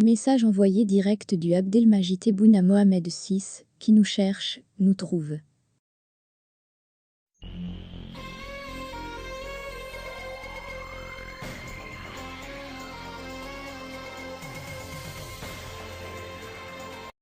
Message envoyé direct du Abdelmajid Tebboune à Mohamed VI, qui nous cherche, nous trouve.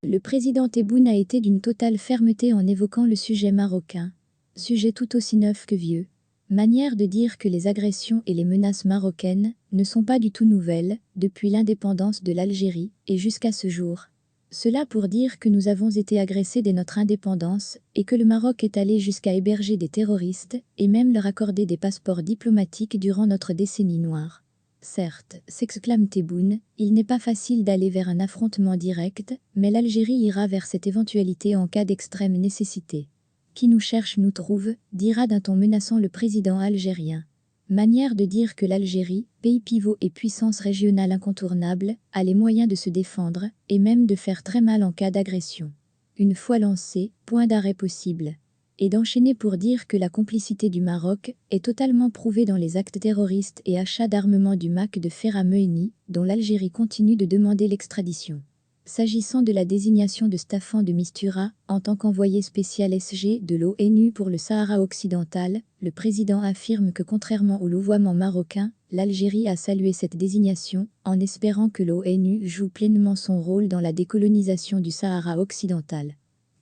Le président Tebboune a été d'une totale fermeté en évoquant le sujet marocain. Sujet tout aussi neuf que vieux. Manière de dire que les agressions et les menaces marocaines ne sont pas du tout nouvelles, depuis l'indépendance de l'Algérie et jusqu'à ce jour. Cela pour dire que nous avons été agressés dès notre indépendance et que le Maroc est allé jusqu'à héberger des terroristes et même leur accorder des passeports diplomatiques durant notre décennie noire. Certes, s'exclame Tebboune, il n'est pas facile d'aller vers un affrontement direct, mais l'Algérie ira vers cette éventualité en cas d'extrême nécessité. Qui nous cherche nous trouve, dira d'un ton menaçant le président algérien. Manière de dire que l'Algérie, pays pivot et puissance régionale incontournable, a les moyens de se défendre, et même de faire très mal en cas d'agression. Une fois lancé, point d'arrêt possible. Et d'enchaîner pour dire que la complicité du Maroc est totalement prouvée dans les actes terroristes et achats d'armement du MAC de Ferra Mehni, dont l'Algérie continue de demander l'extradition. S'agissant de la désignation de Staffan de Mistura en tant qu'envoyé spécial SG de l'ONU pour le Sahara occidental, le président affirme que contrairement au louvoiement marocain, l'Algérie a salué cette désignation en espérant que l'ONU joue pleinement son rôle dans la décolonisation du Sahara occidental.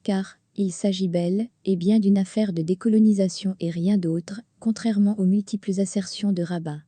Car il s'agit bel et bien d'une affaire de décolonisation et rien d'autre, contrairement aux multiples assertions de Rabat.